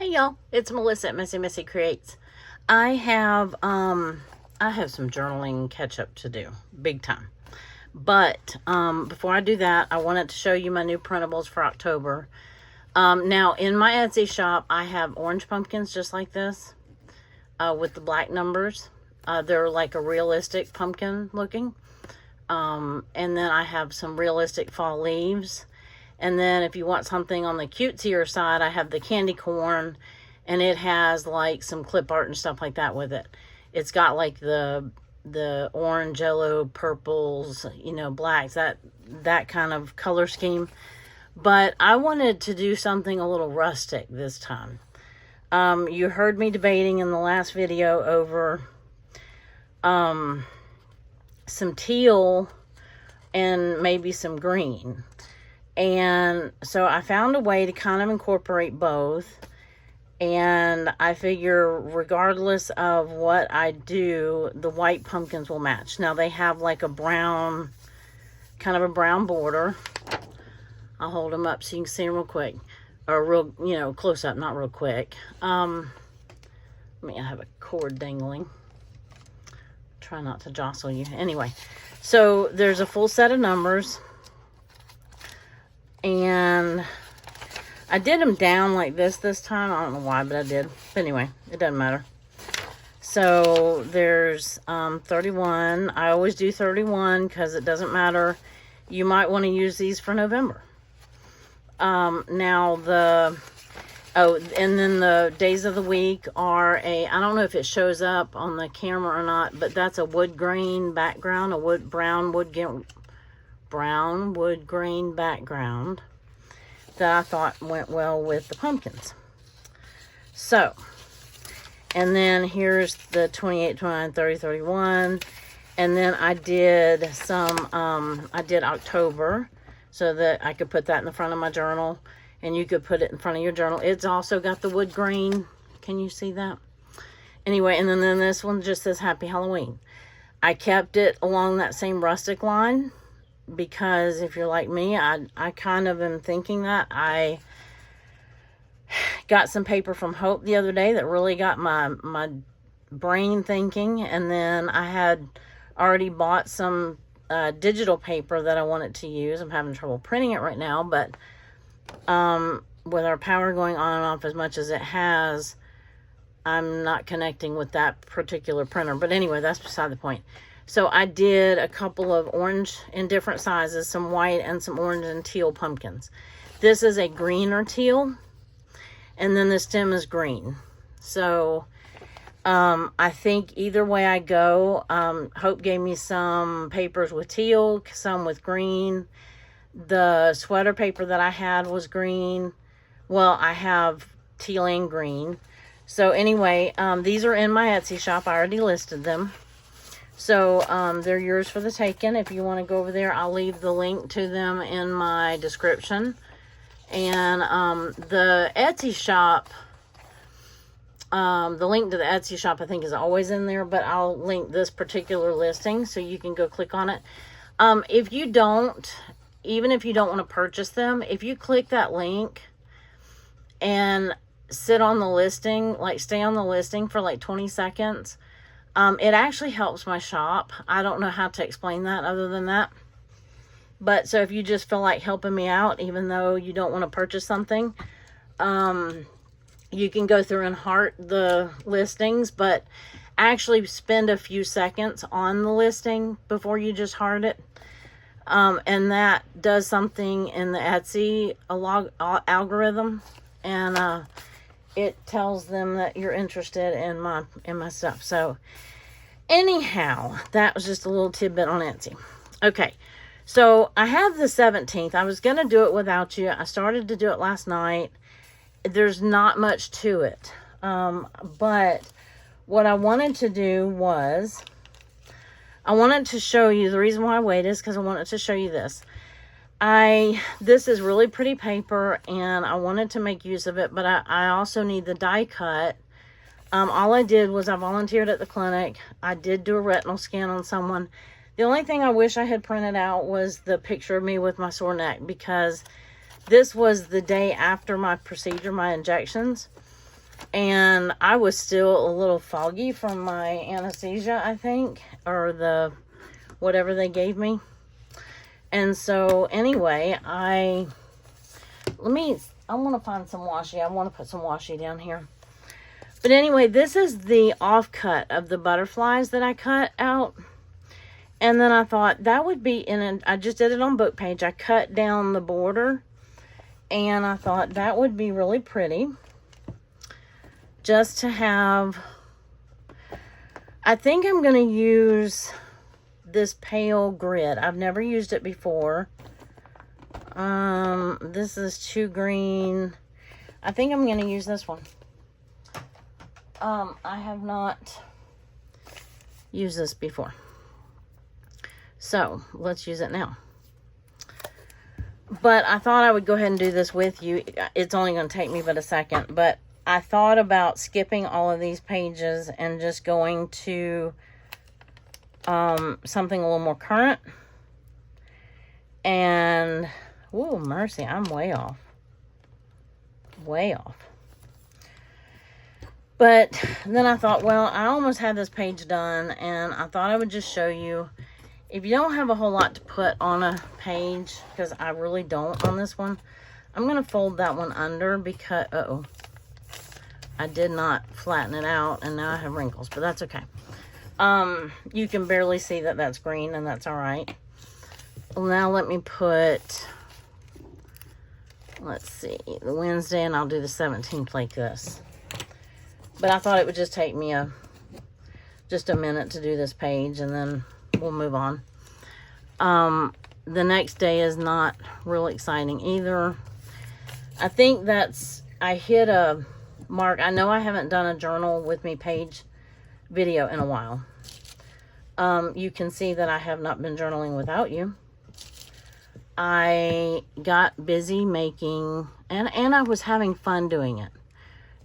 Hey y'all, it's Melissa at MessyMissy Creates. I have some journaling catch up to do, big time. But before I do that, I wanted to show you my new printables for October. Now in my Etsy shop, I have orange pumpkins just like this, with the black numbers. They're like a realistic pumpkin looking. And then I have some realistic fall leaves. And then if you want something on the cutesier side, I have the candy corn, and it has like some clip art and stuff like that with it. It's got like the orange, yellow, purples, you know, blacks, that kind of color scheme. But I wanted to do something a little rustic this time. You heard me debating in the last video over some teal and maybe some green. And so I found a way to kind of incorporate both. And I figure regardless of what I do, the white pumpkins will match. Now they have like a brown, kind of a brown border. I'll hold them up so you can see them real quick. Or real, you know, close up, not real quick. I have a cord dangling. Try not to jostle you. Anyway, so there's a full set of numbers. And I did them down like this time. I don't know why, but I did. But anyway, it doesn't matter. So there's 31. I always do 31 because it doesn't matter. You might want to use these for November. And then the days of the week are I don't know if it shows up on the camera or not, but that's a wood grain background, a brown wood grain background that I thought went well with the pumpkins. So, and then here's the 28, 29, 30, 31. And then I did some, I did October so that I could put that in the front of my journal, and you could put it in front of your journal. It's also got the wood grain. Can you see that? Anyway, and then this one just says Happy Halloween. I kept it along that same rustic line, because if you're like me, I kind of am thinking that. I got some paper from Hope the other day that really got my brain thinking, and then I had already bought some digital paper that I wanted to use. I'm having trouble printing it right now, but with our power going on and off as much as it has, I'm not connecting with that particular printer. But anyway, that's beside the point. So I did a couple of orange in different sizes, some white and some orange and teal pumpkins. This is a green or teal, and then the stem is green. So I think either way I go, Hope gave me some papers with teal, some with green. The sweater paper that I had was green. Well, I have teal and green. So anyway, these are in my Etsy shop. I already listed them. So they're yours for the taking. If you want to go over there, I'll leave the link to them in my description. And the Etsy shop, the link to the Etsy shop I think is always in there, but I'll link this particular listing so you can go click on it. If you don't, even if you don't want to purchase them, if you click that link and sit on the listing, like stay on the listing for like 20 seconds, it actually helps my shop. I don't know how to explain that other than that. But so if you just feel like helping me out, even though you don't want to purchase something, you can go through and heart the listings, but actually spend a few seconds on the listing before you just heart it. And that does something in the Etsy algorithm, and it tells them that you're interested in my stuff. So anyhow, that was just a little tidbit on Etsy. Okay, so I have the 17th. I was going to do it without you. I started to do it last night. There's not much to it. But what I wanted to do was, I wanted to show you, the reason why I waited is because I wanted to show you this. This is really pretty paper, and I wanted to make use of it, but I also need the die cut. All I did was I volunteered at the clinic. I did do a retinal scan on someone. The only thing I wish I had printed out was the picture of me with my sore neck, because this was the day after my procedure, my injections. And I was still a little foggy from my anesthesia, I think, or the whatever they gave me. And so anyway, I want to find some washi. I want to put some washi down here. But anyway, this is the offcut of the butterflies that I cut out. And then I thought that would be I just did it on book page. I cut down the border. And I thought that would be really pretty. Just to have, I think I'm going to use this pale grid. I've never used it before. This is too green. I think I'm going to use this one. I have not used this before. So, let's use it now. But I thought I would go ahead and do this with you. It's only going to take me but a second. But I thought about skipping all of these pages and just going to something a little more current. And, oh mercy, I'm way off. Way off. But then I thought, well, I almost had this page done, and I thought I would just show you. If you don't have a whole lot to put on a page, because I really don't on this one, I'm going to fold that one under because, uh-oh, I did not flatten it out, and now I have wrinkles, but that's okay. You can barely see that that's green, and that's all right. Well, now let me put, let's see, the Wednesday, and I'll do the 17th like this. But I thought it would just take me just a minute to do this page, and then we'll move on. The next day is not real exciting either. I think I hit a mark. I know I haven't done a journal with me page video in a while. You can see that I have not been journaling without you. I got busy making, and I was having fun doing it.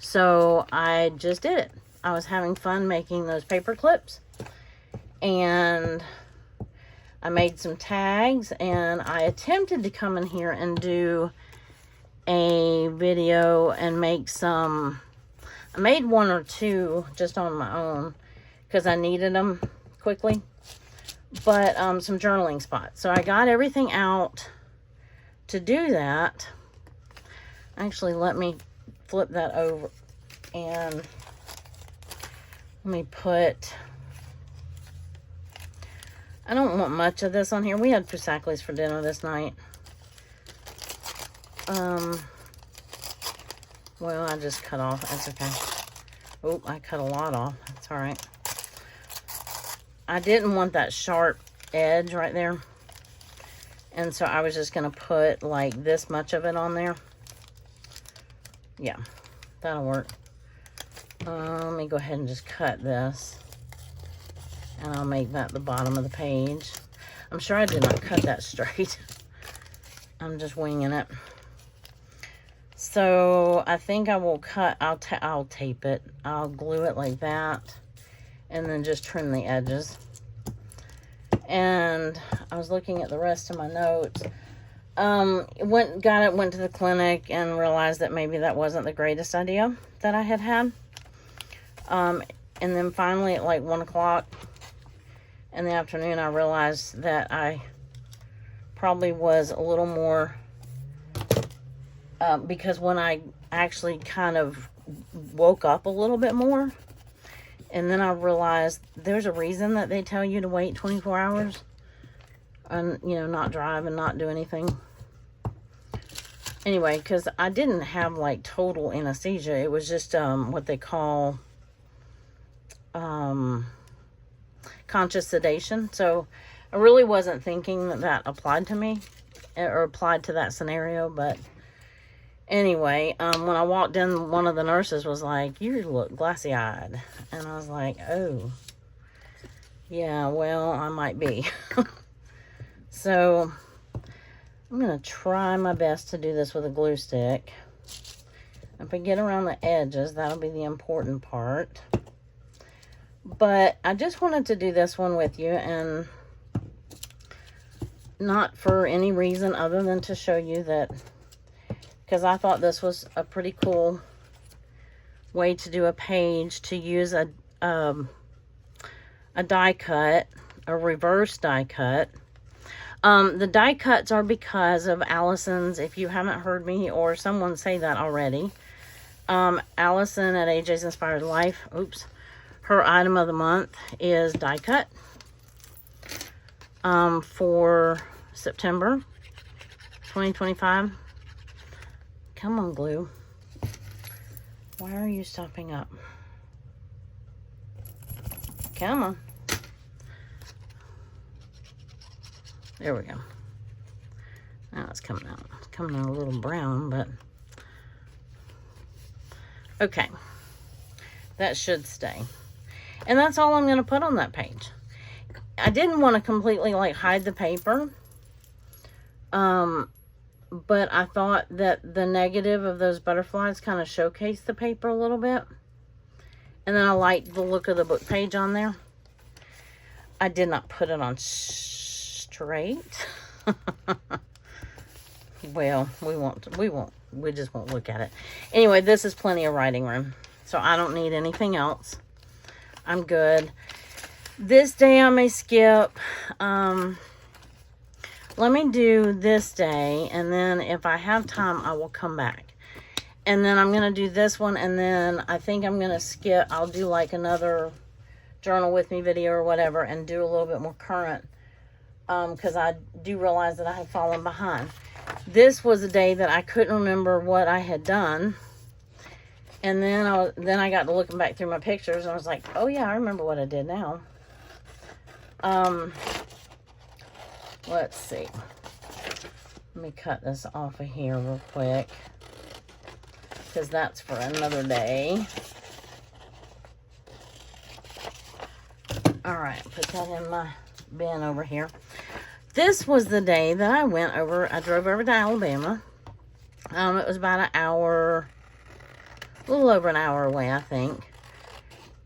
So I just did it. I was having fun making those paper clips. And I made some tags, and I attempted to come in here and do a video and make some. I made one or two just on my own because I needed them quickly. But some journaling spots. So I got everything out to do that. Actually, let me flip that over and let me put, I don't want much of this on here. We had Pusaklis for dinner this night. Well, I just cut off. That's okay. Oh, I cut a lot off. That's all right. I didn't want that sharp edge right there. And so I was just going to put like this much of it on there. Yeah, that'll work. Let me go ahead and just cut this. And I'll make that the bottom of the page. I'm sure I did not cut that straight. I'm just winging it. So I think I will cut, I'll tape it. I'll glue it like that. And then just trim the edges. And I was looking at the rest of my notes. Went to the clinic and realized that maybe that wasn't the greatest idea that I had. And then finally at like 1 o'clock in the afternoon, I realized that I probably was a little more, because when I actually kind of woke up a little bit more, and then I realized there's a reason that they tell you to wait 24 hours and, you know, not drive and not do anything. Anyway, because I didn't have like total anesthesia. It was just what they call conscious sedation. So I really wasn't thinking that that applied to me or applied to that scenario. But anyway, when I walked in, one of the nurses was like, "You look glassy-eyed." And I was like, "Oh, yeah, well, I might be." So I'm going to try my best to do this with a glue stick. If I get around the edges, that'll be the important part. But I just wanted to do this one with you, and not for any reason other than to show you that, because I thought this was a pretty cool way to do a page to use a die cut, a reverse die cut. The die cuts are because of Allison's, if you haven't heard me or someone say that already, Allison at AJ's Inspired Life, oops, her item of the month is die cut for September 2025. Come on, glue. Why are you stopping up? Come on. There we go. Now it's coming out. It's coming out a little brown, but okay. That should stay. And that's all I'm going to put on that page. I didn't want to completely like hide the paper. But I thought that the negative of those butterflies kind of showcased the paper a little bit. And then I liked the look of the book page on there. I did not put it on straight. Well, we just won't look at it. Anyway, this is plenty of writing room. So I don't need anything else. I'm good. This day I may skip. Let me do this day, and then if I have time, I will come back. And then I'm going to do this one, and then I think I'm going to skip. I'll do like another journal with me video or whatever, and do a little bit more current, because I do realize that I have fallen behind. This was a day that I couldn't remember what I had done, and then I got to looking back through my pictures, and I was like, oh yeah, I remember what I did now. Let's see. Let me cut this off of here real quick, because that's for another day. Alright, put that in my bin over here. This was the day that I drove over to Alabama. It was about an hour, a little over an hour away, I think.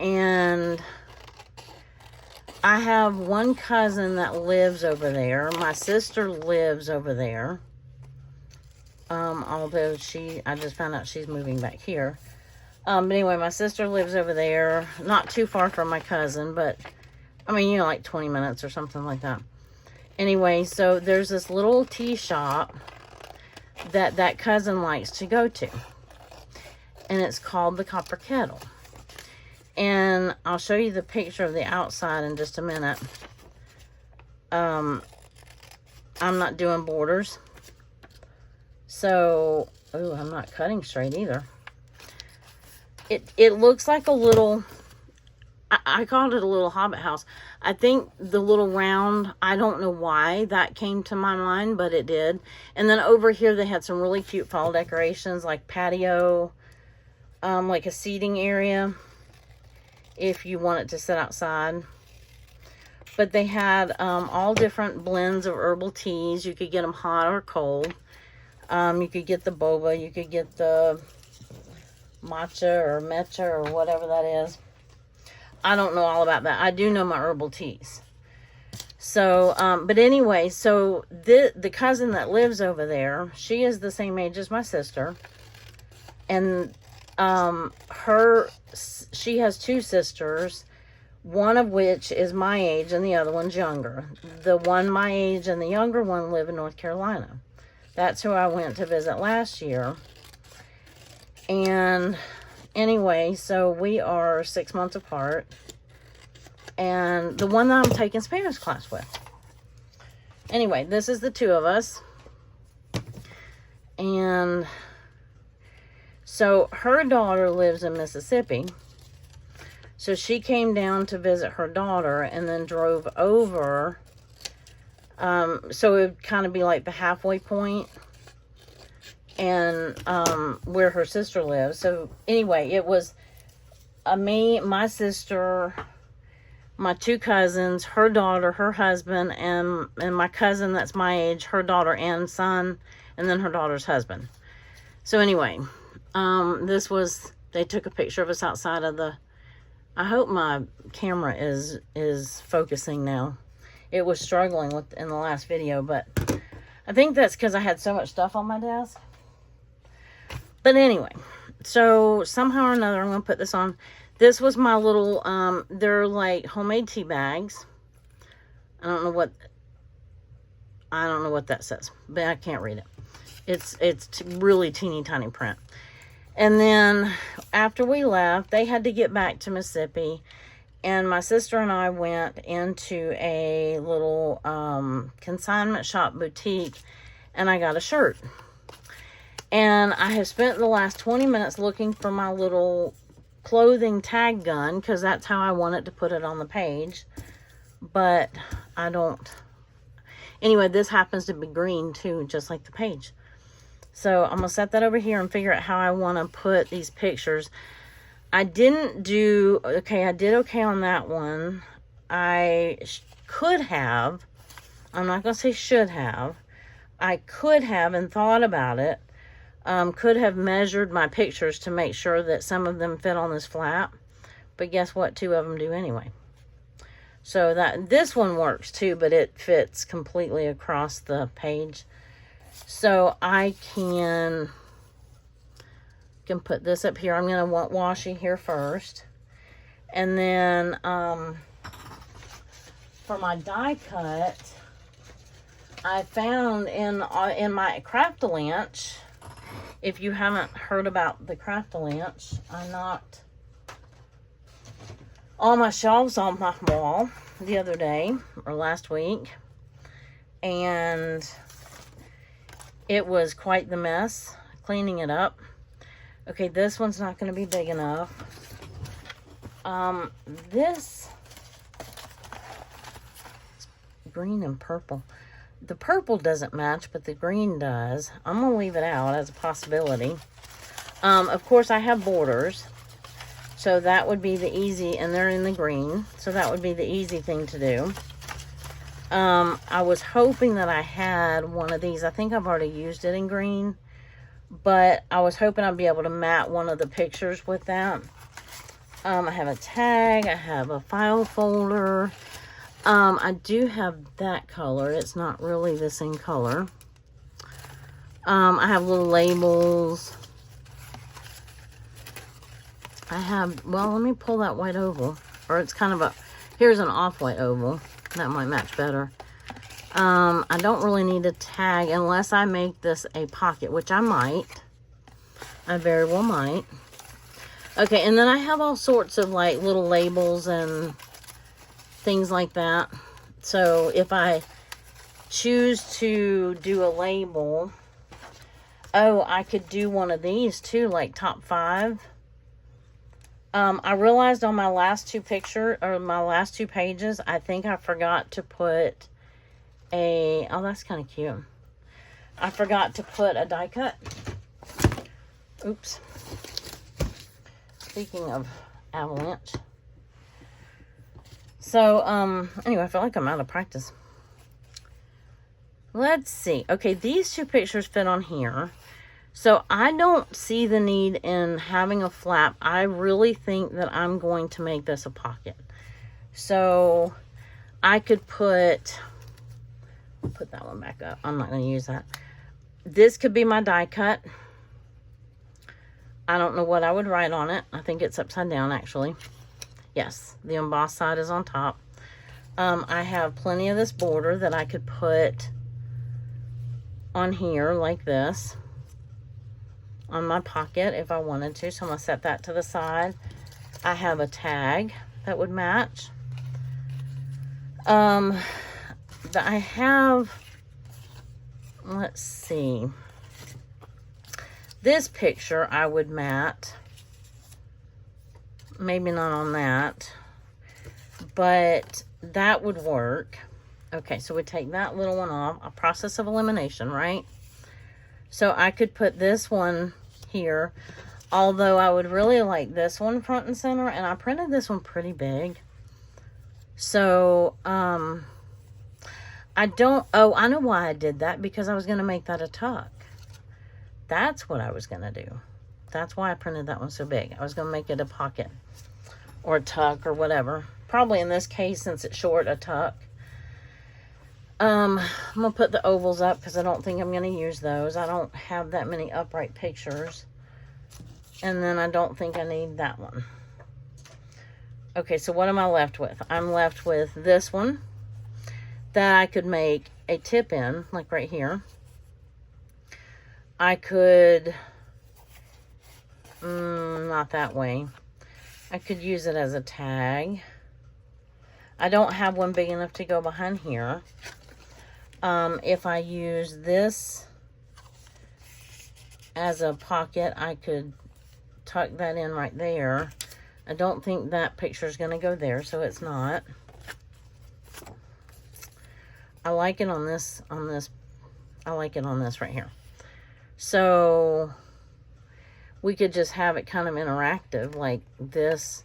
And I have one cousin that lives over there. My sister lives over there. Although I just found out she's moving back here. But anyway, my sister lives over there. Not too far from my cousin, but, I mean, you know, like 20 minutes or something like that. Anyway, so there's this little tea shop that cousin likes to go to. And it's called the Copper Kettle. And I'll show you the picture of the outside in just a minute. I'm not doing borders. So, ooh, I'm not cutting straight either. It looks like a little, I called it a little hobbit house. I think the little round, I don't know why that came to my mind, but it did. And then over here they had some really cute fall decorations, like patio, like a seating area, if you want it to sit outside. But they had all different blends of herbal teas. You could get them hot or cold. You could get the boba. You could get the matcha or mecha or whatever that is. I don't know all about that. I do know my herbal teas. So, but anyway, so the cousin that lives over there, she is the same age as my sister. And she has two sisters, one of which is my age and the other one's younger. The one my age and the younger one live in North Carolina. That's who I went to visit last year. And anyway, so we are 6 months apart. And the one that I'm taking Spanish class with. Anyway, this is the two of us. And so her daughter lives in Mississippi. So she came down to visit her daughter and then drove over. So it would kind of be like the halfway point and where her sister lives. So anyway, it was me, my sister, my two cousins, her daughter, her husband, and my cousin that's my age, her daughter and son, and then her daughter's husband. So anyway, they took a picture of us outside of the, I hope my camera is focusing now. It was struggling in the last video, but I think that's because I had so much stuff on my desk. But anyway, So somehow or another, I'm going to put this on. This was my little, they're like homemade tea bags. I don't know what that says, but I can't read it. It's really teeny tiny print. And then after we left, they had to get back to Mississippi, and my sister and I went into a little consignment shop boutique, and I got a shirt. And I have spent the last 20 minutes looking for my little clothing tag gun, because that's how I wanted to put it on the page. But I don't. Anyway, this happens to be green too, just like the page. So I'm going to set that over here and figure out how I want to put these pictures. I didn't do, okay, I did okay on that one. I could have, I'm not going to say should have. I could have and thought about it. Could have measured my pictures to make sure that some of them fit on this flap. But guess what? 2 of them do anyway. So this one works too, but it fits completely across the page. So I can put this up here. I'm going to want washi here first. And then for my die cut, I found in my Craftalanche, if you haven't heard about the Craftalanche, I knocked all my shelves on my wall the other day, or last week. And it was quite the mess cleaning it up. Okay, this one's not going to be big enough. This green and purple. The purple doesn't match, but the green does. I'm going to leave it out as a possibility. Of course, I have borders. So that would be the easy, and they're in the green. So that would be the easy thing to do. I was hoping that I had one of these. I think I've already used it in green. But I was hoping I'd be able to mat one of the pictures with that. I have a tag. I have a file folder. I do have that color. It's not really the same color. I have little labels. I have, well, let me pull that white oval. Or it's kind of a, here's an off-white oval. That might match better. I don't really need a tag unless I make this a pocket, which I might. I very well might. Okay, and then I have all sorts of like little labels and things like that. So if I choose to do a label, oh, I could do one of these too, like top 5. I realized on my last 2 pages, I think I forgot to put a, oh, that's kind of cute. I forgot to put a die cut. Oops. Speaking of avalanche. So, anyway, I feel like I'm out of practice. Let's see. Okay, these 2 pictures fit on here. So I don't see the need in having a flap. I really think that I'm going to make this a pocket. So I could put that one back up. I'm not going to use that. This could be my die cut. I don't know what I would write on it. I think it's upside down actually. Yes, the embossed side is on top. I have plenty of this border that I could put on here like this. On my pocket if I wanted to. So I'm going to set that to the side. I have a tag that would match. I have, let's see. This picture I would mat. Maybe not on that. But that would work. Okay, so we take that little one off. A process of elimination, right? So I could put this one here, although I would really like this one front and center, and I printed this one pretty big. So, I know why I did that, because I was going to make that a tuck. That's what I was going to do. That's why I printed that one so big. I was going to make it a pocket, or a tuck, or whatever. Probably in this case, since it's short, a tuck. I'm going to put the ovals up because I don't think I'm going to use those. I don't have that many upright pictures. And then I don't think I need that one. Okay, so what am I left with? I'm left with this one that I could make a tip in, like right here. I could, not that way. I could use it as a tag. I don't have one big enough to go behind here. If I use this as a pocket, I could tuck that in right there. I don't think that picture is going to go there, so it's not. I like it on this, I like it on this right here. So we could just have it kind of interactive like this.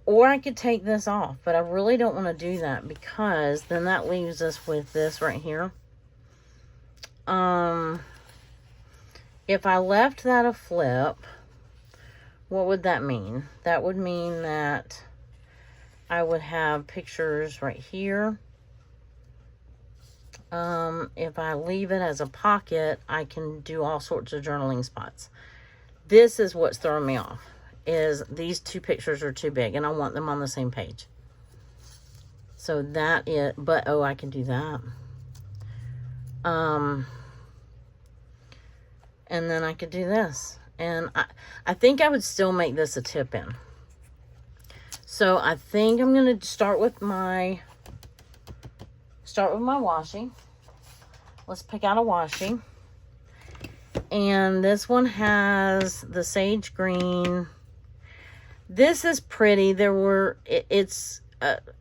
Or I could take this off, but I really don't want to do that because then that leaves us with this right here. If I left that a flip, what would that mean? That would mean that I would have pictures right here. If I leave it as a pocket, I can do all sorts of journaling spots. This is what's throwing me off, is these two pictures are too big and I want them on the same page. So that is, but oh, I can do that. And then I could do this. And I think I would still make this a tip in. So I think I'm going to start with my washi. Let's pick out a washi. And this one has the sage green. This is pretty.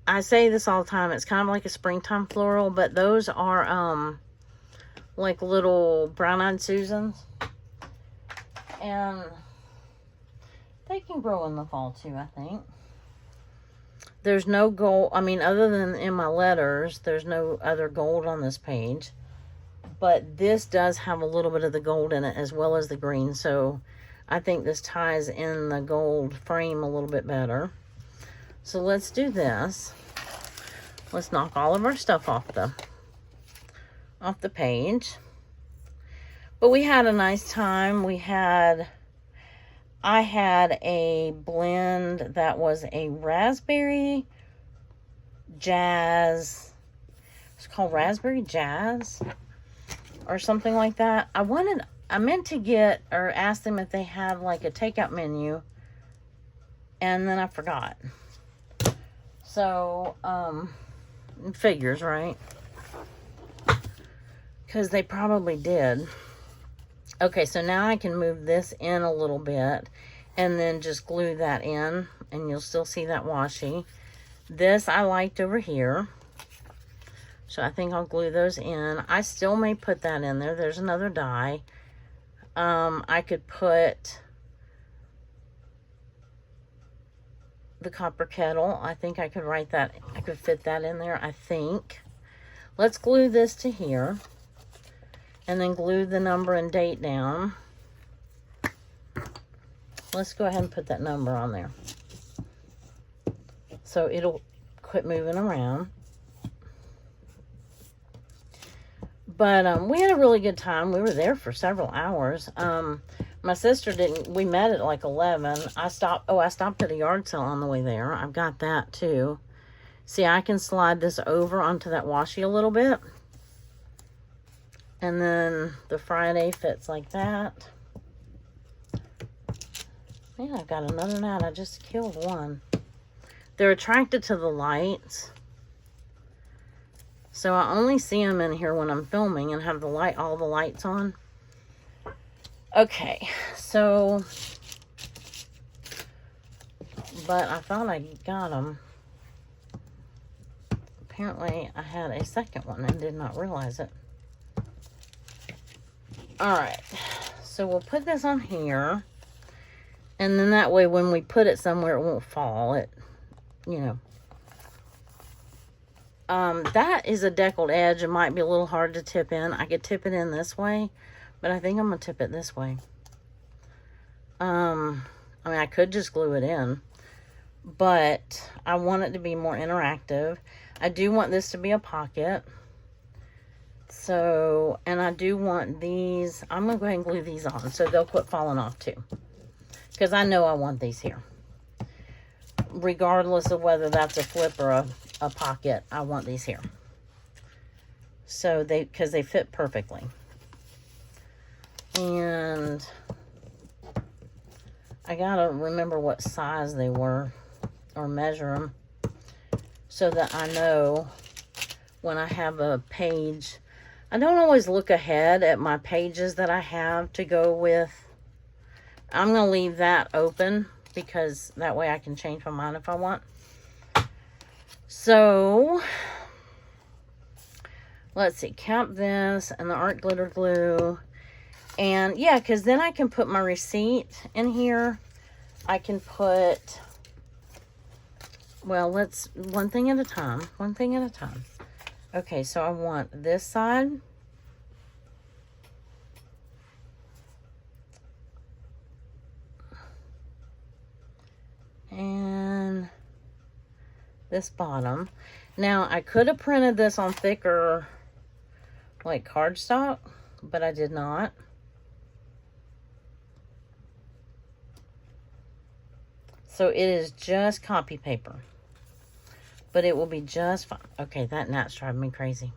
I say this all the time. It's kind of like a springtime floral, but those are like little brown-eyed Susans. And they can grow in the fall too, I think. There's no gold. I mean, other than in my letters, there's no other gold on this page. But this does have a little bit of the gold in it as well as the green. So I think this ties in the gold frame a little bit better. So let's do this. Let's knock all of our stuff off the page. But we had a nice time. I had a blend that was a raspberry jazz. It's called raspberry jazz or something like that. I meant to get or ask them if they had like a takeout menu, and then I forgot. So, figures, right? Because they probably did. Okay, so now I can move this in a little bit and then just glue that in, and you'll still see that washi. This I liked over here, so I think I'll glue those in. I still may put that in there. There's another die. I could put the copper kettle. I think I could write that. I could fit that in there, I think. Let's glue this to here. And then glue the number and date down. Let's go ahead and put that number on there, so it'll quit moving around. But we had a really good time. We were there for several hours. My sister didn't. We met at like 11. I stopped at a yard sale on the way there. I've got that too. See, I can slide this over onto that washi a little bit. And then the Friday fits like that. Man, I've got another gnat. I just killed one. They're attracted to the lights. So I only see them in here when I'm filming and have all the lights on. Okay, so, but I thought I got them. Apparently I had a second one and did not realize it. Alright, so we'll put this on here, and then that way when we put it somewhere it won't fall. That is a deckled edge. It might be a little hard to tip in. I could tip it in this way, but I think I'm going to tip it this way. I mean, I could just glue it in, but I want it to be more interactive. I do want this to be a pocket. So, and I do want these. I'm going to go ahead and glue these on so they'll quit falling off too. Because I know I want these here. Regardless of whether that's a flip or a pocket, I want these here. So because they fit perfectly. And I gotta remember what size they were or measure them so that I know when I have a page. I don't always look ahead at my pages that I have to go with. I'm gonna leave that open because that way I can change my mind if I want. So let's see, count this and the art glitter glue. And yeah, because then I can put my receipt in here. I can put, well, let's, one thing at a time. One thing at a time. Okay, so I want this side. And this bottom. Now, I could have printed this on thicker, like cardstock, but I did not. So it is just copy paper, but it will be just fine. Okay, that gnat's driving me crazy.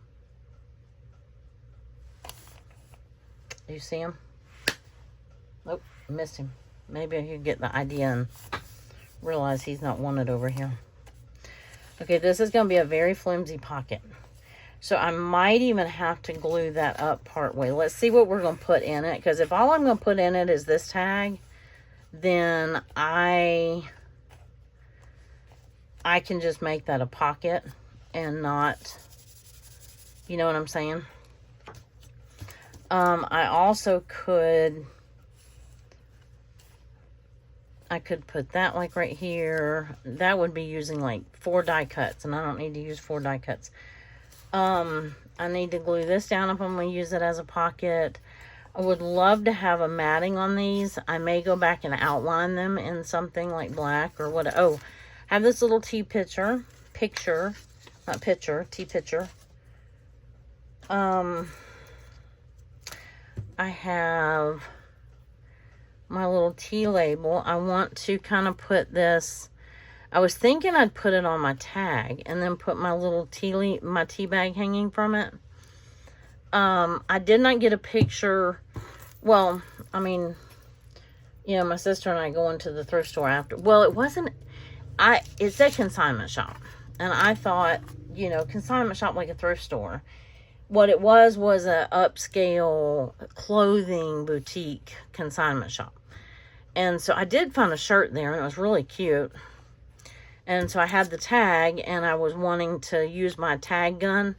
Do you see him? Nope, missed him. Maybe I could get the idea and realize he's not wanted over here. Okay, this is going to be a very flimsy pocket. So I might even have to glue that up part way. Let's see what we're going to put in it. Because if all I'm going to put in it is this tag, then I can just make that a pocket and not, you know what I'm saying? I also could, I could put that like right here. That would be using like 4 die cuts, and I don't need to use 4 die cuts. I need to glue this down if I'm going to use it as a pocket. I would love to have a matting on these. I may go back and outline them in something like black or what. Oh, I have this little tea pitcher. Not pitcher, tea pitcher. I have my little tea label. I want to kind of put this. I was thinking I'd put it on my tag and then put my little my tea bag hanging from it. I did not get a picture. Well, I mean, you know, my sister and I going to the thrift store after. Well, it wasn't, it said consignment shop. And I thought, you know, consignment shop like a thrift store. What it was a upscale clothing boutique consignment shop. And so I did find a shirt there and it was really cute. And so I had the tag and I was wanting to use my tag gun.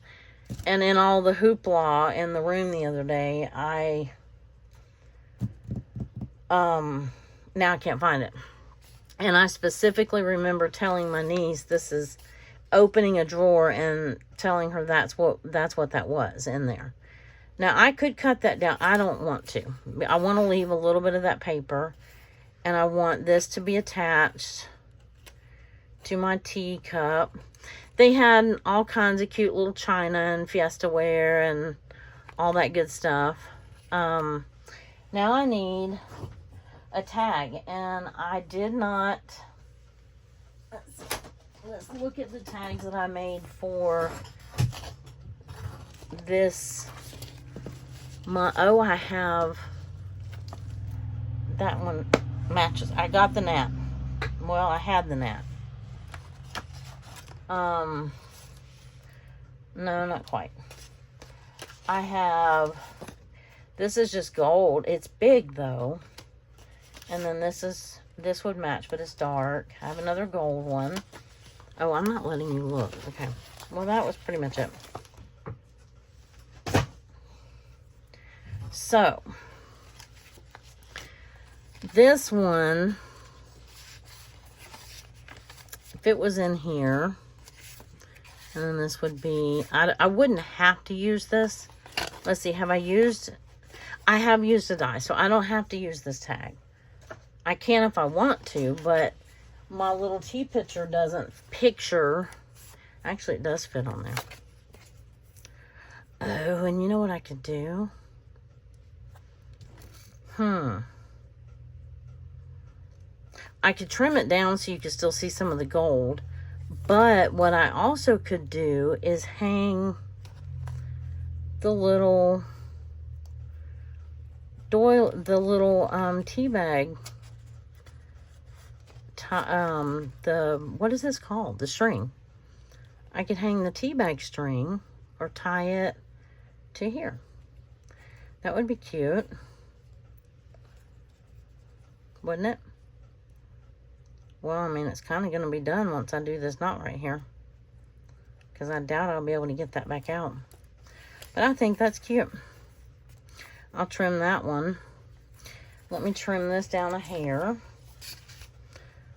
And in all the hoopla in the room the other day, now I can't find it. And I specifically remember telling my niece, this is opening a drawer and telling her that's what that was in there. Now I could cut that down. I don't want to. I want to leave a little bit of that paper. And I want this to be attached to my teacup. They had all kinds of cute little china and fiesta ware and all that good stuff. Now I need a tag, and I did not. Let's look at the tags that I made for this. Oh, I have that one matches. I got the gnat. Well, I had the gnat. No, not quite. I have, this is just gold. It's big though. And then this would match, but it's dark. I have another gold one. Oh, I'm not letting you look. Okay. Well, that was pretty much it. So, this one, if it was in here, and then this would be, I wouldn't have to use this. Let's see, I have used a die, so I don't have to use this tag. I can if I want to, but my little tea pitcher doesn't picture. Actually, it does fit on Oh, and you know what I could do? I could trim it down so you could still see some of the gold. But what I also could do is hang the little tea bag, what is this called? The string. I could hang the tea bag string or tie it to here. That would be cute, wouldn't it? Well, I mean, it's kind of going to be done once I do this knot right here, because I doubt I'll be able to get that back out. But I think that's cute. I'll trim that one. Let me trim this down a hair.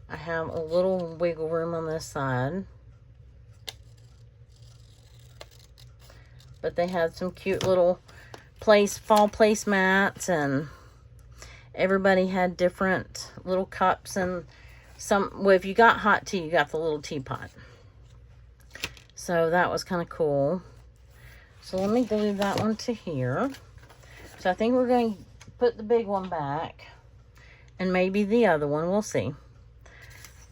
I have a little wiggle room on this side. But they had some cute little fall placemats, and everybody had different little cups, and well, if you got hot tea, you got the little teapot. So that was kind of cool. So let me glue that one to here. So I think we're going to put the big one back, and maybe the other one, we'll see.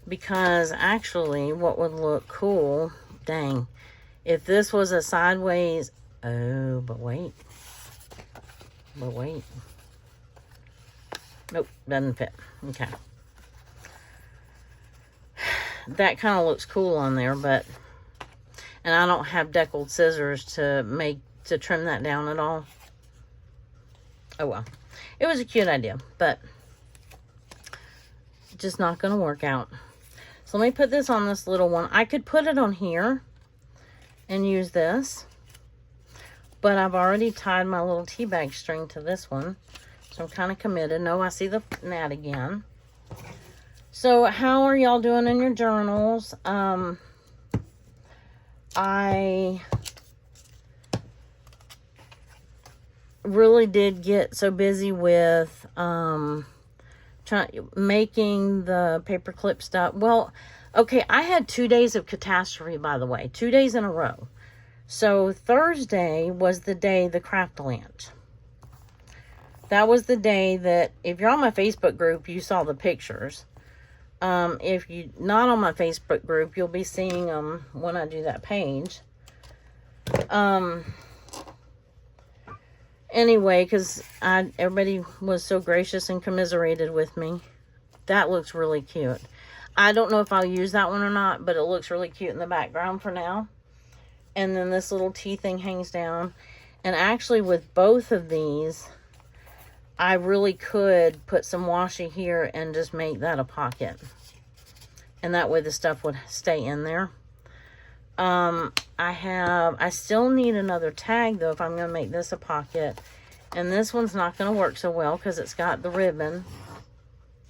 Because actually what would look cool, dang, if this was a sideways, oh, but wait. Nope, doesn't fit. Okay. That kind of looks cool on there, but, and I don't have deckled scissors to trim that down at all. Oh well. It was a cute idea, but just not going to work out. So let me put this on this little one. I could put it on here and use this, but I've already tied my little tea bag string to this one, so I'm kind of committed. No, I see the gnat again. So how are y'all doing in your journals? I really did get so busy with making the paperclip stuff. Well, okay, I had 2 days of catastrophe, by the way, 2 days in a row. So Thursday was the day the craft launched. That was the day that, if you're on my Facebook group, you saw the pictures. If you're not on my Facebook group, you'll be seeing them when I do that page. Anyway, because everybody was so gracious and commiserated with me. That looks really cute. I don't know if I'll use that one or not, but it looks really cute in the background for now. And then this little tea thing hangs down. And actually, with both of these, I really could put some washi here and just make that a pocket. And that way the stuff would stay in there. I still need another tag though if I'm going to make this a pocket. And this one's not going to work so well because it's got the ribbon.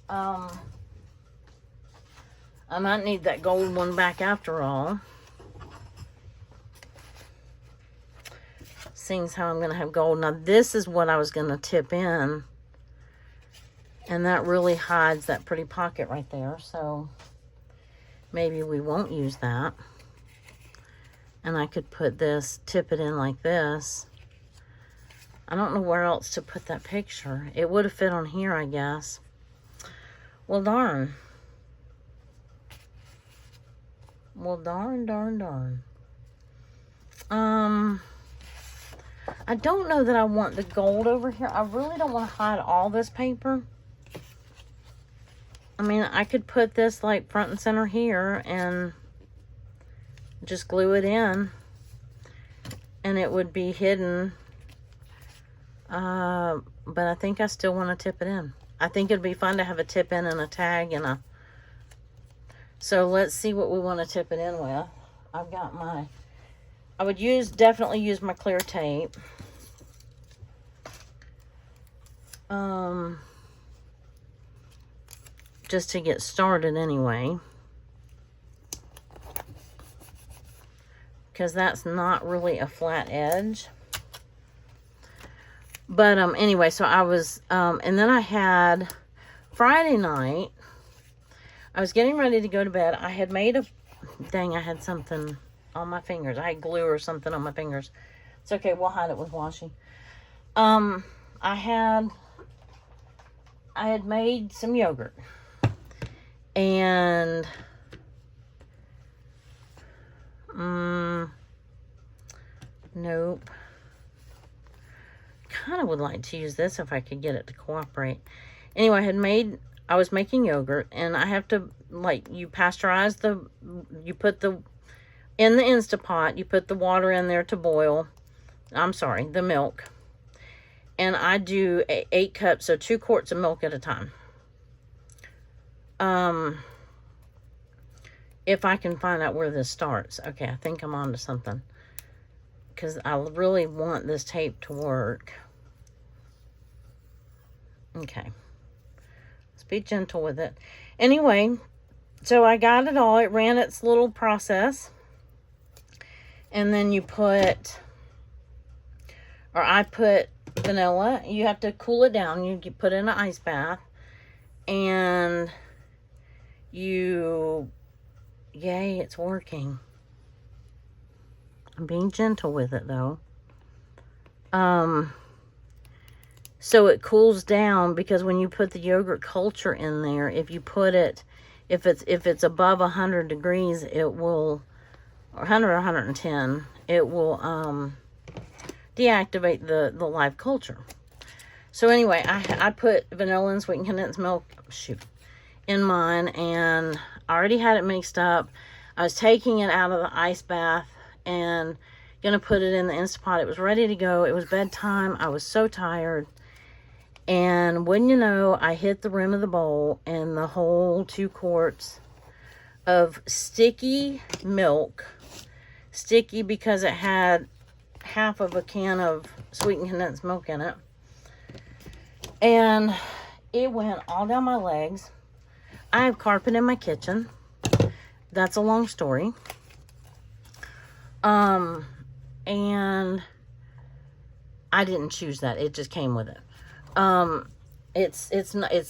I might need that gold one back after all. Seeing as how I'm going to have gold. Now this is what I was going to tip in. And that really hides that pretty pocket right there. So maybe we won't use that. And I could put this, tip it in like this. I don't know where else to put that picture. It would have fit on here, I guess. Well, darn. Well, darn. I don't know that I want the gold over here. I really don't want to hide all this paper. I mean, I could put this like front and center here and just glue it in. And it would be hidden. But I think I still want to tip it in. I think it'd be fun to have a tip in and a tag and a... So let's see what we want to tip it in with. I've got my... I would definitely use my clear tape. Just to get started anyway. Because that's not really a flat edge. But anyway, so I was, and then I had Friday night, I was getting ready to go to bed. I had made a, dang, I had something on my fingers. I had glue or something on my fingers. It's okay, we'll hide it with washi. I had made some yogurt. And nope. Kind of would like to use this if I could get it to cooperate. Anyway, I was making yogurt, and I have to, like, you pasteurize you put in the Instapot, you put the water in there to boil. I'm sorry, the milk. And I do 8 cups, so 2 quarts of milk at a time. If I can find out where this starts. Okay, I think I'm on to something. Because I really want this tape to work. Okay. Let's be gentle with it. Anyway, so I got it all. It ran its little process. And then you put, or I put vanilla. You have to cool it down. You put it in an ice bath. And yay, it's working. I'm being gentle with it though. So it cools down, because when you put the yogurt culture in there, if you put it, if it's above 100 degrees, it will, or 100 or 110, it will deactivate the live culture. So anyway, I put vanilla and sweetened condensed milk, in mine, and I already had it mixed up. I was taking it out of the ice bath and gonna put it in the Instapot. It was ready to go. It was bedtime. I was so tired. And wouldn't you know, I hit the rim of the bowl, and the whole 2 quarts of sticky milk, sticky because it had half of a can of sweetened condensed milk in it, and it went all down my legs. I have carpet in my kitchen. That's a long story. And I didn't choose that. It just came with it. It's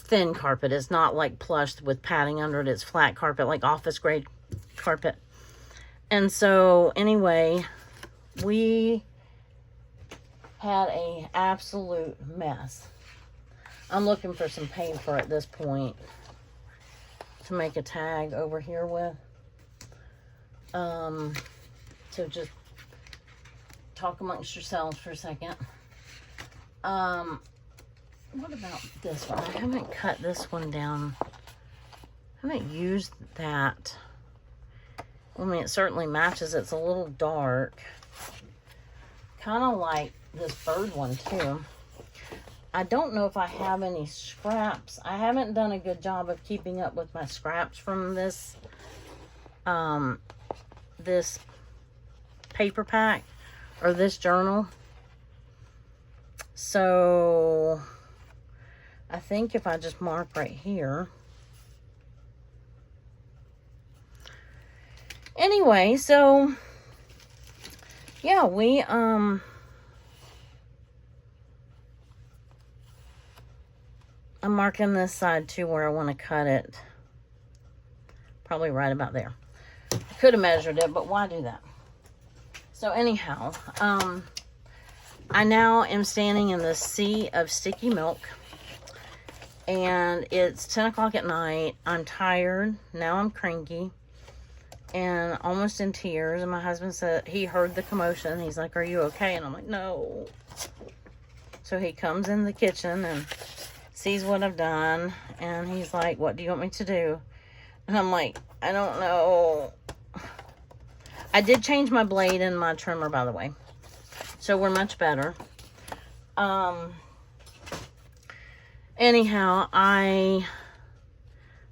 thin carpet. It's not like plush with padding under it. It's flat carpet, like office grade carpet. And so anyway, we had a absolute mess. I'm looking for some paper at this point to make a tag over here with. So just talk amongst yourselves for a second. What about this one? I haven't cut this one down. I haven't used that. I mean, it certainly matches. It's a little dark. Kind of like this bird one too. I don't know if I have any scraps. I haven't done a good job of keeping up with my scraps from this this paper pack or this journal. So I think if I just mark right here. Anyway, so yeah, I'm marking this side too where I want to cut it. Probably right about there. I could have measured it, but why do that? So anyhow, I now am standing in the sea of sticky milk, and it's 10 o'clock at night. I'm tired. Now I'm cranky and almost in tears. And my husband said he heard the commotion. He's like, "Are you okay?" And I'm like, "No." So he comes in the kitchen and sees what I've done, and he's like, "What do you want me to do?" And I'm like, "I don't know." I did change my blade and my trimmer, by the way, so we're much better. Anyhow,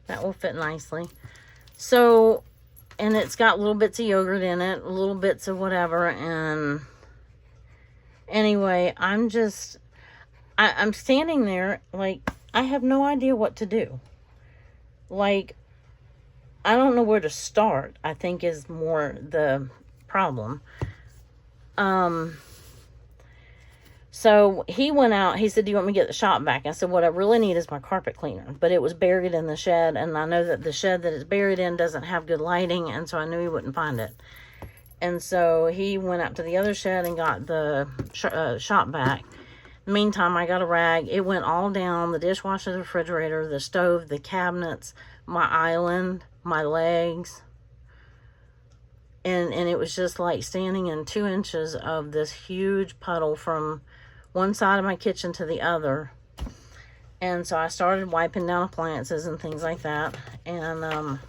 that will fit nicely. So, and it's got little bits of yogurt in it, little bits of whatever, and anyway, I'm standing there like I have no idea what to do. Like, I don't know where to start, I think is more the problem. So he went out, he said, "Do you want me to get the shop back?" I said, "What I really need is my carpet cleaner." But it was buried in the shed, and I know that the shed that it's buried in doesn't have good lighting, and so I knew he wouldn't find it. And so he went up to the other shed and got the shop vac. In the meantime, I got a rag. It went all down the dishwasher, the refrigerator, the stove, the cabinets, my island, my legs. And it was just like standing in 2 inches of this huge puddle from one side of my kitchen to the other. And so I started wiping down appliances and things like that. And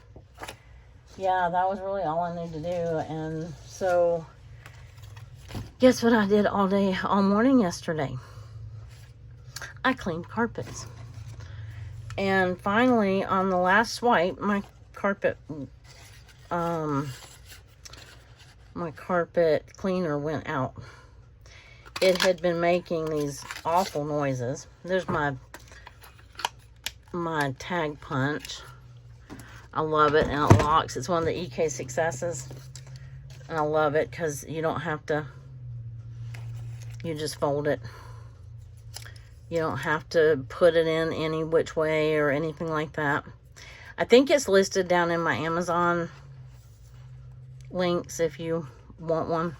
yeah, that was really all I needed to do. And so guess what I did all morning yesterday? I cleaned carpets. And finally, on the last swipe, my carpet cleaner went out. It had been making these awful noises. There's my tag punch. I love it, and it locks. It's one of the EK Successes, and I love it because you don't have to, you just fold it. You don't have to put it in any which way or anything like that. I think it's listed down in my Amazon links if you want one.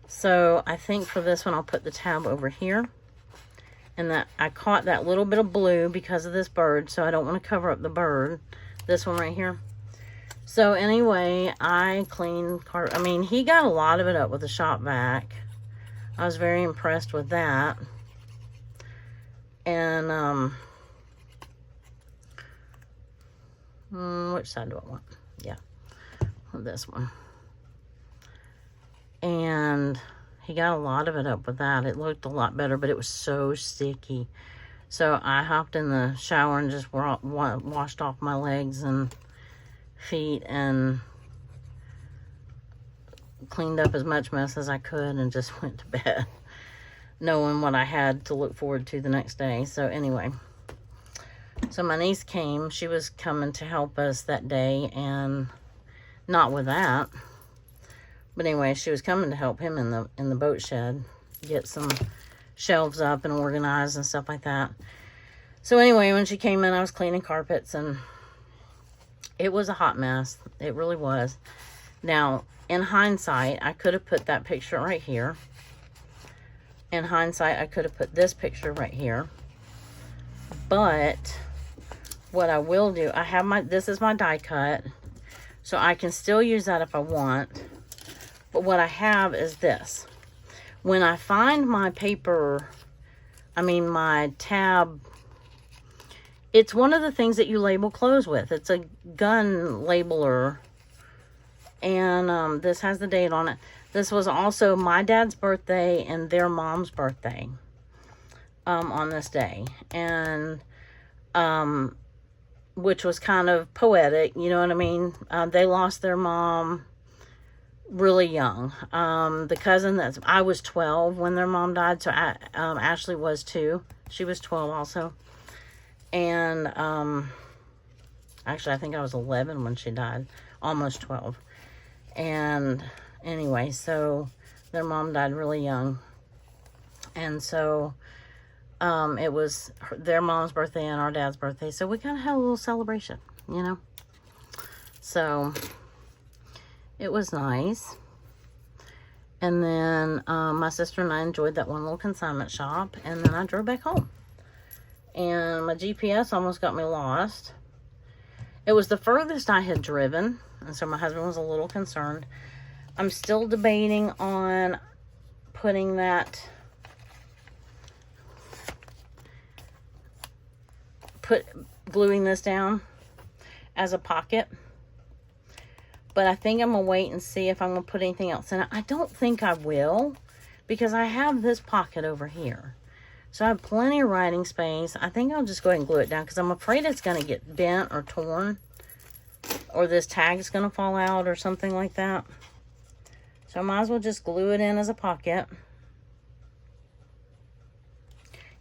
So I think for this one I'll put the tab over here. And that I caught that little bit of blue because of this bird, so I don't want to cover up the bird. This one right here. So anyway, I cleaned carpet. I mean, he got a lot of it up with the shop vac. I was very impressed with that. And which side do I want? Yeah, this one. And he got a lot of it up with that. It looked a lot better, but it was so sticky. So I hopped in the shower and just washed off my legs and feet and cleaned up as much mess as I could and just went to bed, knowing what I had to look forward to the next day. So anyway, so my niece came. She was coming to help us that day, and not with that. But anyway, she was coming to help him in the boat shed, get some shelves up and organized and stuff like that. So anyway, when she came in, I was cleaning carpets, and it was a hot mess. It really was. Now, in hindsight, I could have put that picture right here. In hindsight, I could have put this picture right here. But what I will do, I have this is my die cut, so I can still use that if I want. But what I have is this. When I find my paper, my tab, it's one of the things that you label clothes with. It's a gun labeler. And this has the date on it. This was also my dad's birthday and their mom's birthday on this day. And which was kind of poetic, you know what I mean? They lost their mom really young. The cousin I was 12 when their mom died, so Ashley was too. She was 12 also. And actually I think I was 11 when she died, almost 12. And anyway, so their mom died really young, and so it was their mom's birthday and our dad's birthday, so we kind of had a little celebration, you know. So it was nice. And then my sister and I enjoyed that one little consignment shop. And then I drove back home. And my GPS almost got me lost. It was the furthest I had driven. And so my husband was a little concerned. I'm still debating on putting gluing this down as a pocket. But I think I'm going to wait and see if I'm going to put anything else in it. I don't think I will, because I have this pocket over here. So I have plenty of writing space. I think I'll just go ahead and glue it down, because I'm afraid it's going to get bent or torn, or this tag is going to fall out or something like that. So I might as well just glue it in as a pocket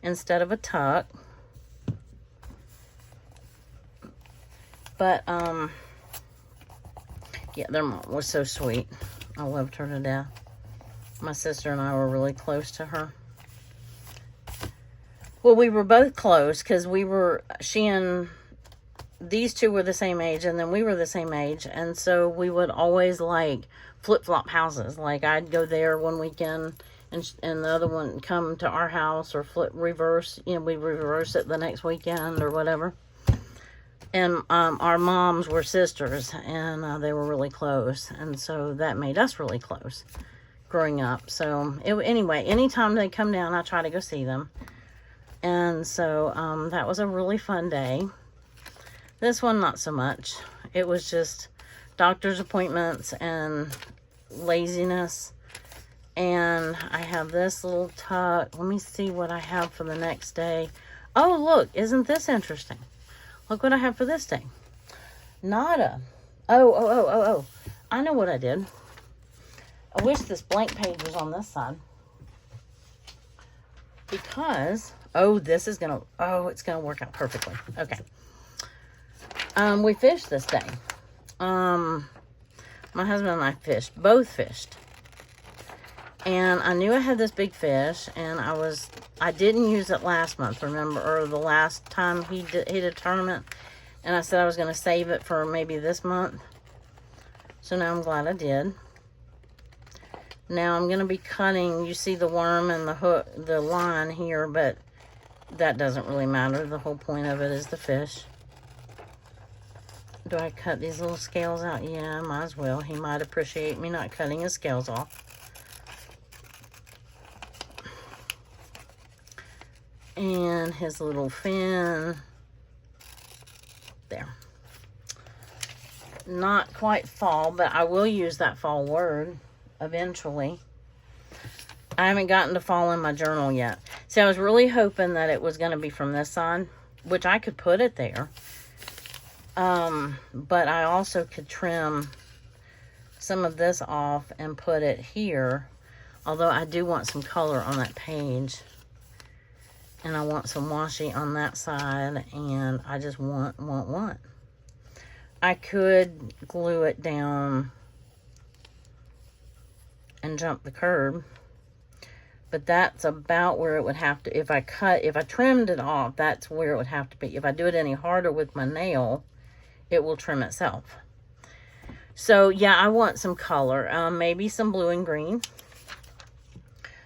instead of a tuck. But, yeah, their mom was so sweet. I loved her to death. My sister and I were really close to her. Well, we were both close because she and these two were the same age, and then we were the same age, and so we would always like flip-flop houses. Like I'd go there one weekend and the other one come to our house, or reverse, you know, we'd reverse it the next weekend or whatever. And our moms were sisters, and they were really close, and so that made us really close growing up. So anyway, anytime they come down, I try to go see them. And so that was a really fun day. This one, not so much. It was just doctor's appointments and laziness. And I have this little tuck. Let me see what I have for the next day. Oh, look, isn't this interesting? Look what I have for this day. Nada. Oh. I know what I did. I wish this blank page was on this side. Because, this is going to, it's going to work out perfectly. Okay. We fished this day. My husband and I both fished. And I knew I had this big fish, and I didn't use it last month, remember, or the last time he did a tournament, and I said I was going to save it for maybe this month. So now I'm glad I did. Now I'm going to be cutting, you see the worm and the hook, the line here, but that doesn't really matter. The whole point of it is the fish. Do I cut these little scales out? Yeah, I might as well. He might appreciate me not cutting his scales off. And his little fin. There. Not quite fall, but I will use that fall word eventually. I haven't gotten to fall in my journal yet. See, I was really hoping that it was going to be from this side, which I could put it there. But I also could trim some of this off and put it here. Although I do want some color on that page. And I want some washi on that side, and I just want. I could glue it down and jump the curb, but that's about where it would have to, if I trimmed it off, that's where it would have to be. If I do it any harder with my nail, it will trim itself. So yeah, I want some color, maybe some blue and green.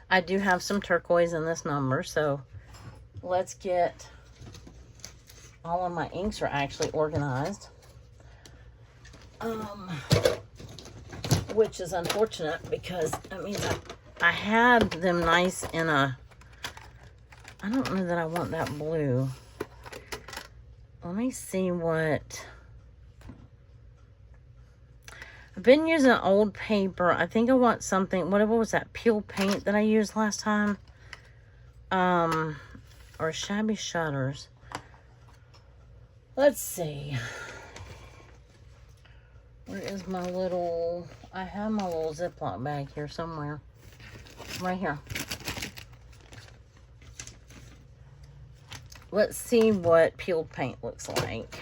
I do have some turquoise in this number, so let's get, all of my inks are actually organized. Which is unfortunate because that means I had them nice in a, I don't know that I want that blue. Let me see what, I've been using old paper. I think I want something, whatever was that peel paint that I used last time? Or shabby shutters. Let's see. Where is my little, I have my little Ziploc bag here somewhere. Right here. Let's see what peeled paint looks like.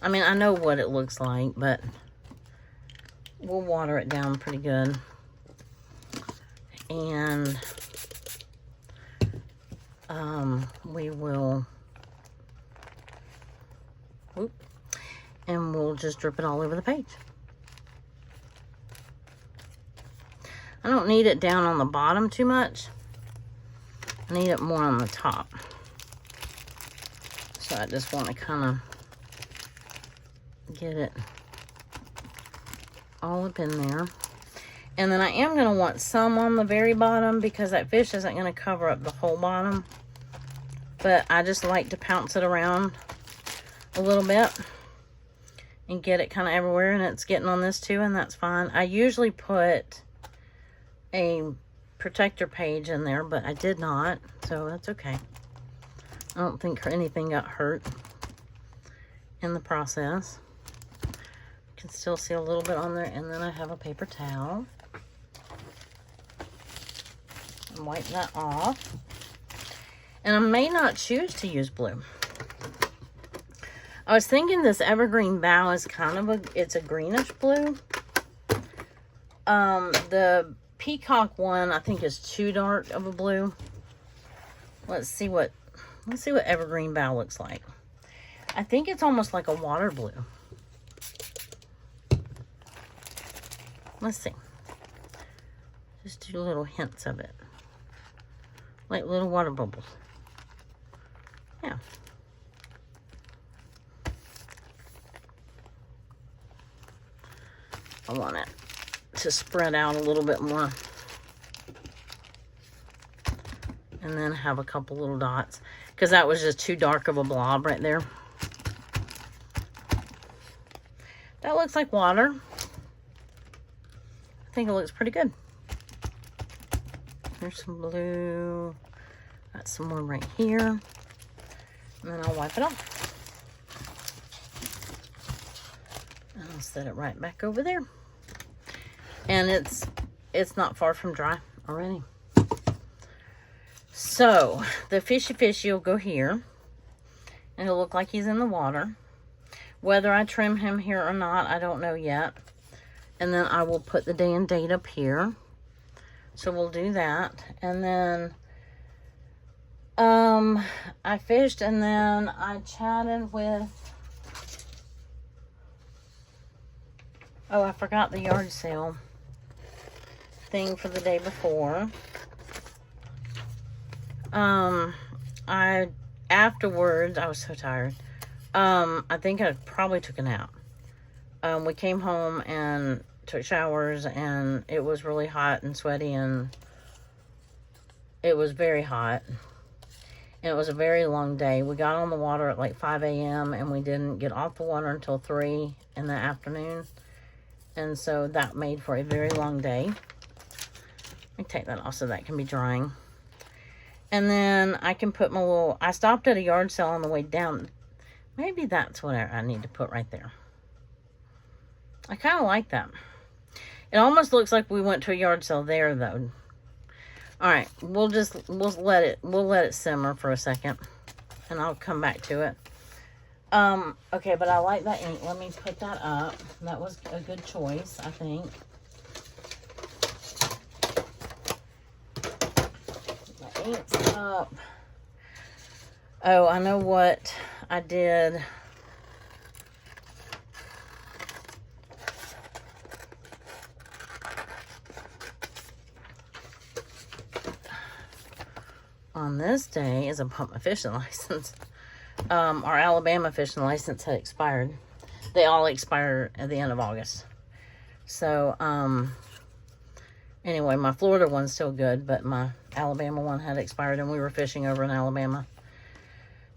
I mean, I know what it looks like, but we'll water it down pretty good. And we will, and we'll just drip it all over the page. I don't need it down on the bottom too much. I need it more on the top. So I just want to kind of get it all up in there. And then I am going to want some on the very bottom because that fish isn't going to cover up the whole bottom. But I just like to pounce it around a little bit and get it kind of everywhere. And it's getting on this too, and that's fine. I usually put a protector page in there, but I did not, so that's okay. I don't think anything got hurt in the process. You can still see a little bit on there, and then I have a paper towel. And wipe that off. And I may not choose to use blue. I was thinking this evergreen bough is kind of it's a greenish blue. The peacock one I think is too dark of a blue. Let's see what evergreen bough looks like. I think it's almost like a water blue. Let's see. Just do little hints of it. Like little water bubbles. Yeah. I want it to spread out a little bit more. And then have a couple little dots. Because that was just too dark of a blob right there. That looks like water. I think it looks pretty good. Here's some blue. Got some more right here. And then I'll wipe it off. And I'll set it right back over there. And it's not far from dry already. So, the fishy will go here. And it'll look like he's in the water. Whether I trim him here or not, I don't know yet. And then I will put the day and date up here. So we'll do that. And then I fished, and then I chatted with, oh, I forgot the yard sale thing for the day before. Afterwards, I was so tired. I think I probably took a nap. We came home and took showers, and it was really hot and sweaty, and it was very hot. And it was a very long day. We got on the water at like 5 a.m. and we didn't get off the water until 3 in the afternoon. And so that made for a very long day. Let me take that off so that can be drying. And then I can put my little, I stopped at a yard sale on the way down. Maybe that's what I need to put right there. I kind of like that. It almost looks like we went to a yard sale there, though. All right, we'll let it simmer for a second, and I'll come back to it. Okay, but I like that ink. Let me put that up. That was a good choice, I think. The ink's up. Oh, I know what I did. On this day is I bought my fishing license. Our Alabama fishing license had expired. They all expire at the end of August. So, anyway, my Florida one's still good, but my Alabama one had expired, and we were fishing over in Alabama.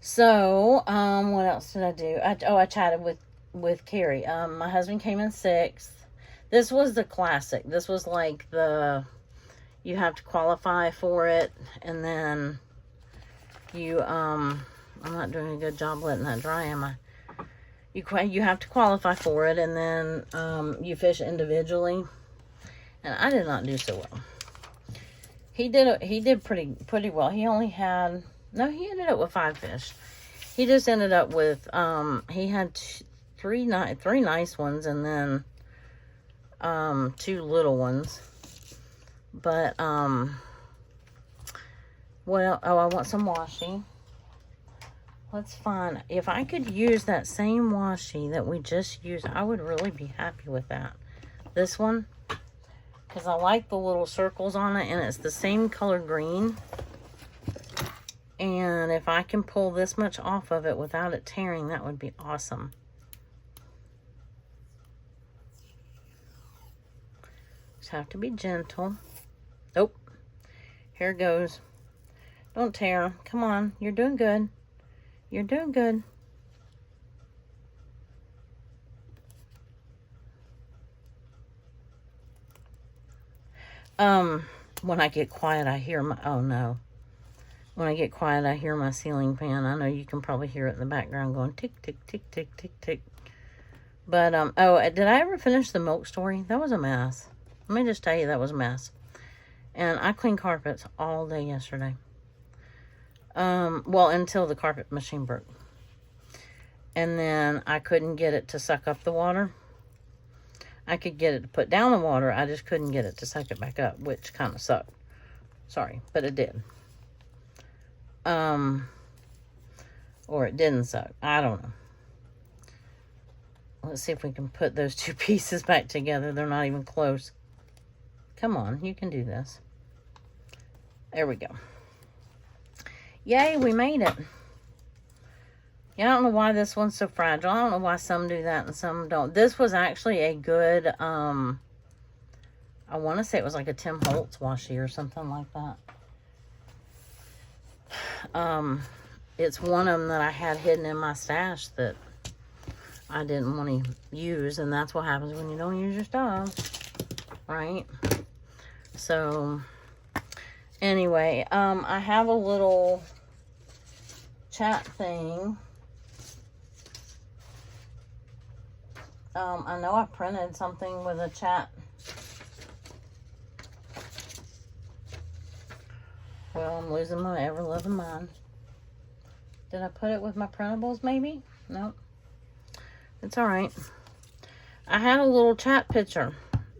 So, what else did I do? I chatted with Carrie. My husband came in 6th. This was the classic. This was like you have to qualify for it, and then you, I'm not doing a good job letting that dry, am I? You have to qualify for it, and then you fish individually, and I did not do so well. He did pretty well. He only had, no, he ended up with 5 fish. He just ended up with, he had three nice ones, and then 2 little ones. But, well, oh, I want some washi. Let's find, if I could use that same washi that we just used, I would really be happy with that. This one, because I like the little circles on it, and it's the same color green. And if I can pull this much off of it without it tearing, that would be awesome. Just have to be gentle. Oh, here it goes. Don't tear. Come on. You're doing good. You're doing good. When I get quiet, I hear my, oh no. When I get quiet, I hear my ceiling fan. I know you can probably hear it in the background going tick, tick, tick, tick, tick, tick. But, oh, did I ever finish the milk story? That was a mess. Let me just tell you, that was a mess. And I cleaned carpets all day yesterday. Well, until the carpet machine broke. And then I couldn't get it to suck up the water. I could get it to put down the water. I just couldn't get it to suck it back up, which kind of sucked. Sorry, but it did. Or it didn't suck. I don't know. Let's see if we can put those two pieces back together. They're not even close. Come on, you can do this. There we go. Yay, we made it. Yeah, I don't know why this one's so fragile. I don't know why some do that and some don't. This was actually a good, I want to say it was like a Tim Holtz washi or something like that. It's one of them that I had hidden in my stash that I didn't want to use, and that's what happens when you don't use your stuff, right? So, anyway, I have a little chat thing. I know I printed something with a chat. Well, I'm losing my ever-loving mind. Did I put it with my printables, maybe? Nope. It's alright. I had a little chat picture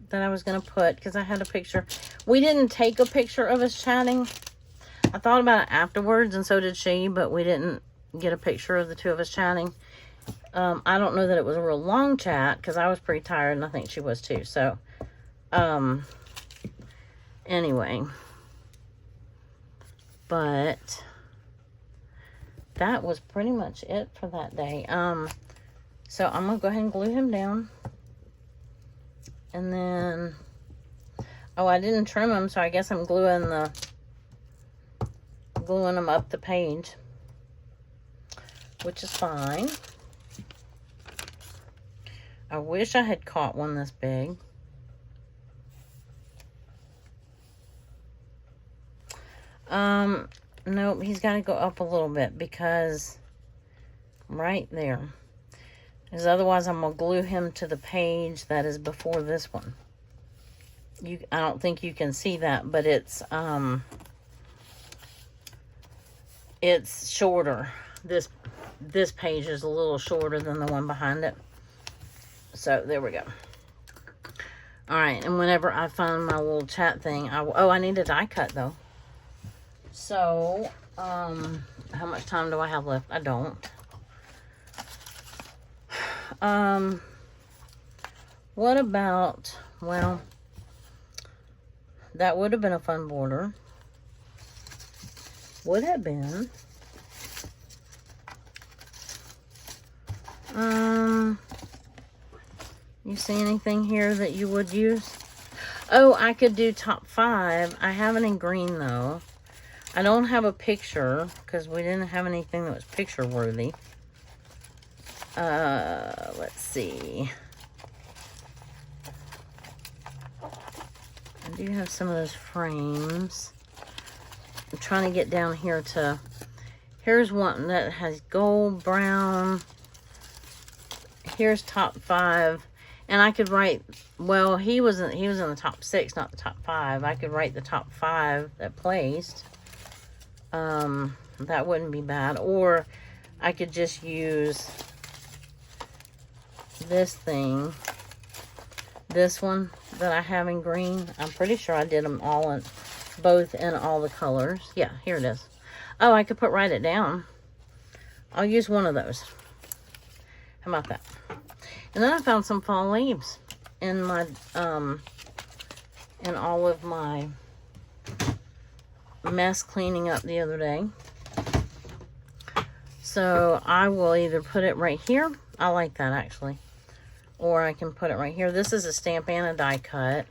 that I was going to put because I had a picture. We didn't take a picture of us chatting. I thought about it afterwards, and so did she, but we didn't get a picture of the two of us chatting. I don't know that it was a real long chat because I was pretty tired, and I think she was too. So, anyway. But that was pretty much it for that day. So I'm going to go ahead and glue him down. And then, oh, I didn't trim him, so I guess I'm gluing him up the page, which is fine. I wish I had caught one this big. Nope, he's got to go up a little bit because right there. Because otherwise I'm going to glue him to the page that is before this one. I don't think you can see that, but it's shorter. This page is a little shorter than the one behind it. So there we go. All right, and whenever I find my little chat thing, I need a die cut though. So, how much time do I have left? I don't. What about, well, that would have been a fun border. Would have been. You see anything here that you would use? Oh, I could do top 5. I have it in green though. I don't have a picture because we didn't have anything that was picture worthy. Let's see. I do have some of those frames. I'm trying to get down here to, here's one that has gold, brown. Here's top 5. And I could write, well, he was in the top 6, not the top 5. I could write the top 5 that placed. That wouldn't be bad. Or I could just use this thing, this one that I have in green. I'm pretty sure I did them all in, both in all the colors. Yeah, here it is. Oh, I could write it down. I'll use one of those. How about that? And then I found some fall leaves in my, in all of my mess cleaning up the other day. So I will either put it right here. I like that actually. Or I can put it right here. This is a stamp and a die cut.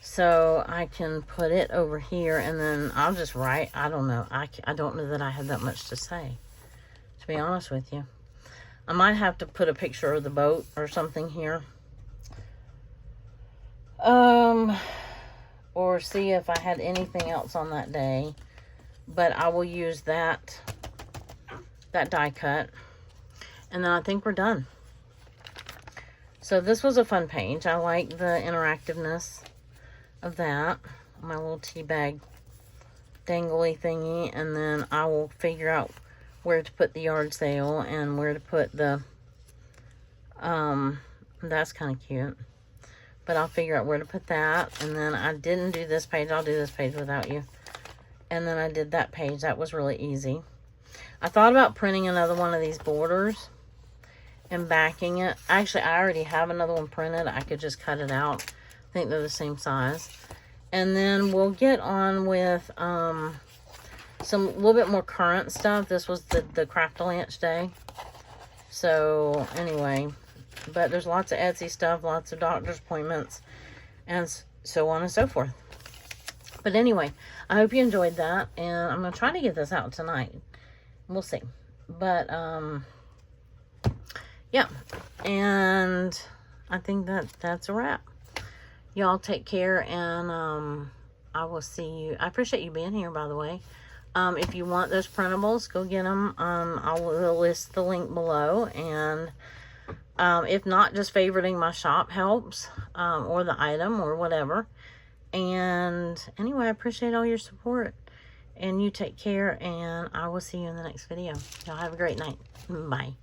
So I can put it over here and then I'll just write. I don't know. I don't know that I have that much to say, to be honest with you. I might have to put a picture of the boat or something here. Or see if I had anything else on that day. But I will use that die cut. And then I think we're done. So this was a fun page. I like the interactiveness of that. My little tea bag dangly thingy. And then I will figure out where to put the yard sale and where to put the, that's kind of cute. But I'll figure out where to put that. And then I didn't do this page. I'll do this page without you. And then I did that page. That was really easy. I thought about printing another one of these borders. and backing it. Actually, I already have another one printed. I could just cut it out. I think they're the same size. And then we'll get on with some little bit more current stuff. This was the Craft-A-Lanch day. So anyway, but there's lots of Etsy stuff, lots of doctor's appointments, and so on and so forth. But anyway, I hope you enjoyed that, and I'm going to try to get this out tonight. We'll see. But, yeah, and I think that's a wrap. Y'all take care, and I will see you. I appreciate you being here, by the way. If you want those printables, go get them. I will list the link below, and if not, just favoriting my shop helps, or the item, or whatever. And anyway, I appreciate all your support, and you take care, and I will see you in the next video. Y'all have a great night. Bye.